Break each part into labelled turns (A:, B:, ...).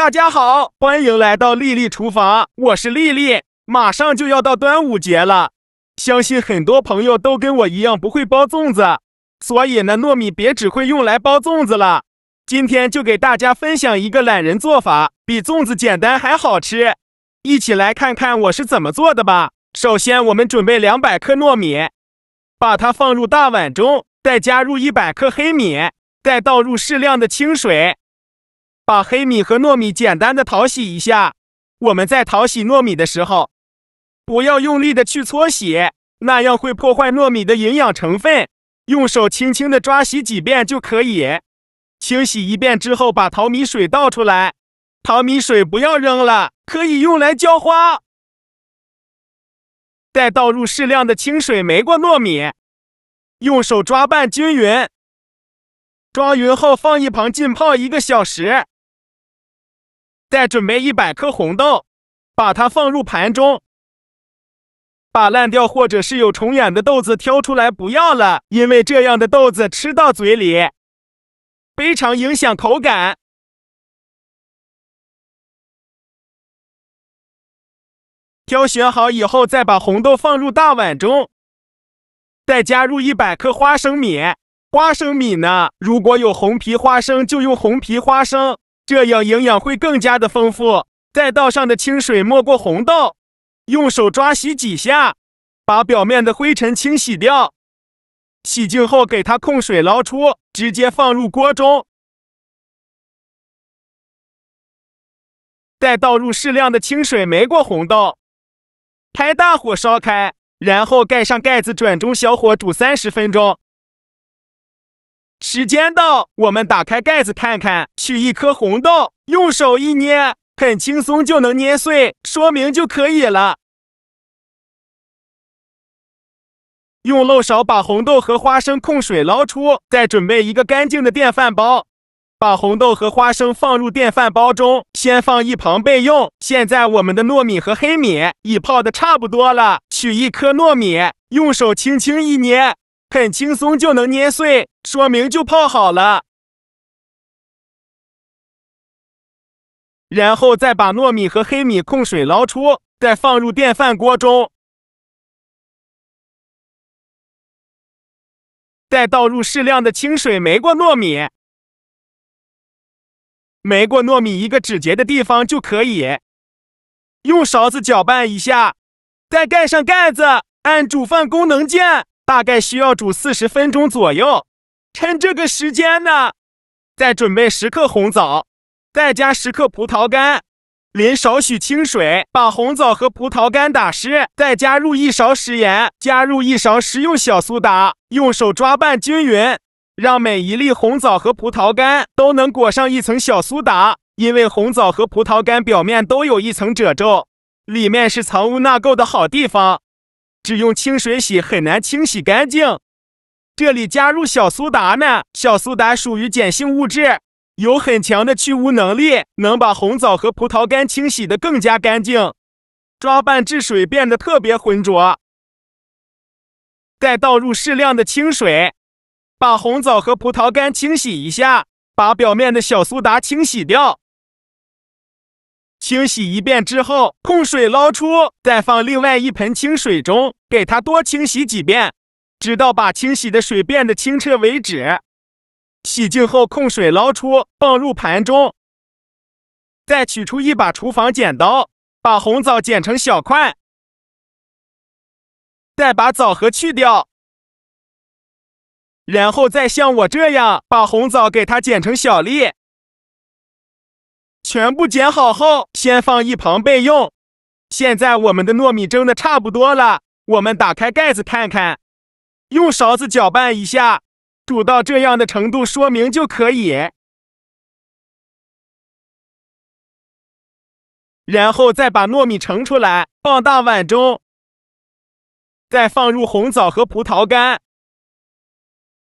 A: 大家好，欢迎来到丽丽厨房，我是丽丽。马上就要到端午节了，相信很多朋友都跟我一样不会包粽子，所以呢，糯米别只会用来包粽子了。今天就给大家分享一个懒人做法，比粽子简单还好吃。一起来看看我是怎么做的吧。首先，我们准备200克糯米，把它放入大碗中，再加入100克黑米，再倒入适量的清水。把黑米和糯米简单的淘洗一下。我们在淘洗糯米的时候，不要用力的去搓洗，那样会破坏糯米的营养成分。用手轻轻的抓洗几遍就可以。清洗一遍之后，把淘米水倒出来。淘米水不要扔了，可以用来浇花。再倒入适量的清水没过糯米，用手抓拌均匀。抓匀后放一旁浸泡1个小时。再准备100克红豆，把它放入盘中。把烂掉或者是有虫眼的豆子挑出来不要了，因为这样的豆子吃到嘴里非常影响口感。挑选好以后，再把红豆放入大碗中，再加入100克花生米。花生米呢，如果有红皮花生就用红皮花生，这样营养会更加的丰富。再倒上的清水没过红豆，用手抓洗几下，把表面的灰尘清洗掉。洗净后给它控水捞出，直接放入锅中。再倒入适量的清水没过红豆，开大火烧开，然后盖上盖子，转中小火煮30分钟。时间到，我们打开盖子看看，取1颗红豆，用手一捏，很轻松就能捏碎，说明就可以了。用漏勺把红豆和花生控水捞出，再准备一个干净的电饭煲，把红豆和花生放入电饭煲中，先放一旁备用。现在我们的糯米和黑米已泡的差不多了，取1颗糯米，用手轻轻一捏，很轻松就能捏碎，说明就泡好了。然后再把糯米和黑米控水捞出，再放入电饭锅中，再倒入适量的清水没过糯米，没过糯米1个指节的地方就可以。用勺子搅拌一下，再盖上盖子，按煮饭功能键，大概需要煮40分钟左右。趁这个时间呢，再准备10克红枣，再加10克葡萄干，淋少许清水，把红枣和葡萄干打湿，再加入1勺食盐，加入1勺食用小苏打，用手抓拌均匀，让每一粒红枣和葡萄干都能裹上一层小苏打。因为红枣和葡萄干表面都有一层褶皱，里面是藏污纳垢的好地方，只用清水洗很难清洗干净。这里加入小苏打呢，小苏打属于碱性物质，有很强的去污能力，能把红枣和葡萄干清洗得更加干净，抓拌至水变得特别浑浊。再倒入适量的清水，把红枣和葡萄干清洗一下，把表面的小苏打清洗掉。清洗一遍之后，控水捞出，再放另外一盆清水中，给它多清洗几遍，直到把清洗的水变得清澈为止。洗净后控水捞出，放入盘中。再取出一把厨房剪刀，把红枣剪成小块，再把枣核去掉，然后再像我这样把红枣给它剪成小粒。全部剪好后，先放一旁备用。现在我们的糯米蒸的差不多了，我们打开盖子看看，用勺子搅拌一下，煮到这样的程度，说明就可以。然后再把糯米盛出来，放大碗中，再放入红枣和葡萄干，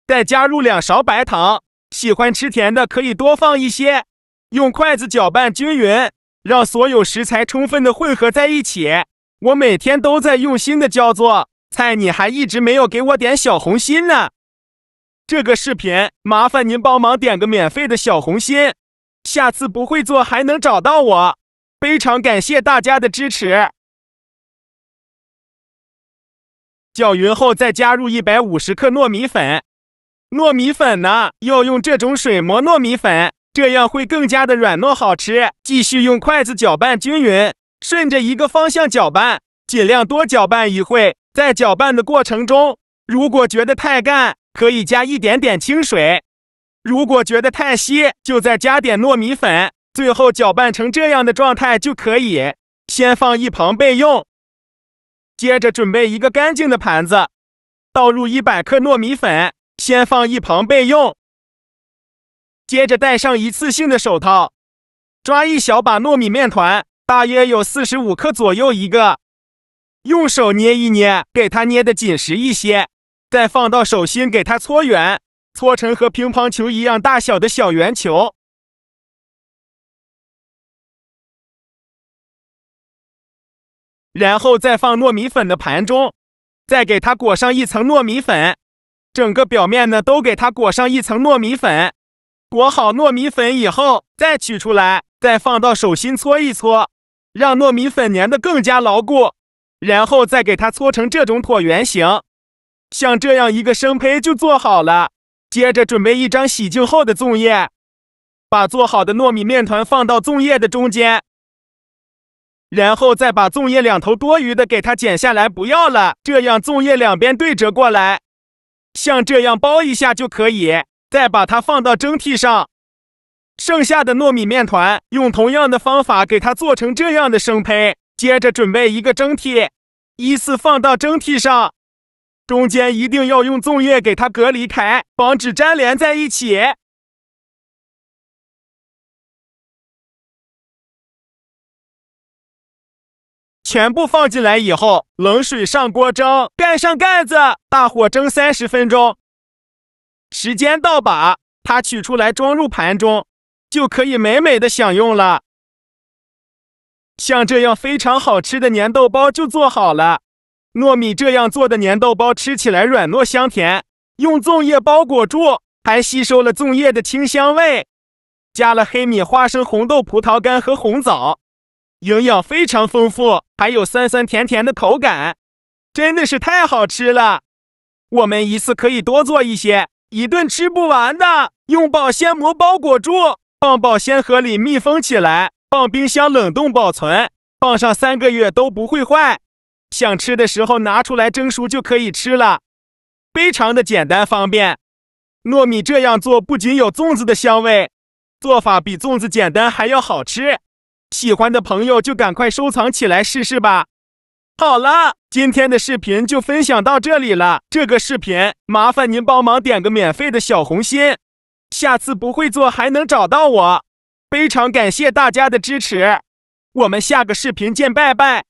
A: 再加入2勺白糖，喜欢吃甜的可以多放一些。用筷子搅拌均匀，让所有食材充分的混合在一起。我每天都在用心的焦作，菜你还一直没有给我点小红心呢。这个视频麻烦您帮忙点个免费的小红心，下次不会做还能找到我。非常感谢大家的支持。搅匀后再加入150克糯米粉。糯米粉呢，要用这种水磨糯米粉，这样会更加的软糯好吃。继续用筷子搅拌均匀，顺着一个方向搅拌，尽量多搅拌一会。在搅拌的过程中，如果觉得太干，可以加一点点清水；如果觉得太稀，就再加点糯米粉。最后搅拌成这样的状态就可以，先放一旁备用。接着准备一个干净的盘子，倒入100克糯米粉，先放一旁备用。接着戴上一次性的手套，抓一小把糯米面团，大约有45克左右一个，用手捏一捏，给它捏得紧实一些，再放到手心给它搓圆，搓成和乒乓球一样大小的小圆球。然后再放糯米粉的盘中，再给它裹上一层糯米粉，整个表面呢都给它裹上一层糯米粉。裹好糯米粉以后，再取出来，再放到手心搓一搓，让糯米粉粘得更加牢固。然后再给它搓成这种椭圆形，像这样一个生胚就做好了。接着准备一张洗净后的粽叶，把做好的糯米面团放到粽叶的中间。然后再把粽叶两头多余的给它剪下来，不要了，这样粽叶两边对折过来，像这样包一下就可以。再把它放到蒸屉上，剩下的糯米面团用同样的方法给它做成这样的生胚。接着准备一个蒸屉，依次放到蒸屉上，中间一定要用粽叶给它隔离开，防止粘连在一起。全部放进来以后，冷水上锅蒸，盖上盖子，大火蒸30分钟。时间到把，它取出来装入盘中，就可以美美的享用了。像这样非常好吃的粘豆包就做好了。糯米这样做的粘豆包吃起来软糯香甜，用粽叶包裹住，还吸收了粽叶的清香味，加了黑米、花生、红豆、葡萄干和红枣，营养非常丰富，还有酸酸甜甜的口感，真的是太好吃了。我们一次可以多做一些，一顿吃不完的。用保鲜膜包裹住，放保鲜盒里密封起来，放冰箱冷冻保存，放上3个月都不会坏。想吃的时候拿出来蒸熟就可以吃了，非常的简单方便。糯米这样做不仅有粽子的香味，做法比粽子简单还要好吃。喜欢的朋友就赶快收藏起来试试吧。好了，今天的视频就分享到这里了。这个视频麻烦您帮忙点个免费的小红心，下次不会做还能找到我。非常感谢大家的支持，我们下个视频见，拜拜。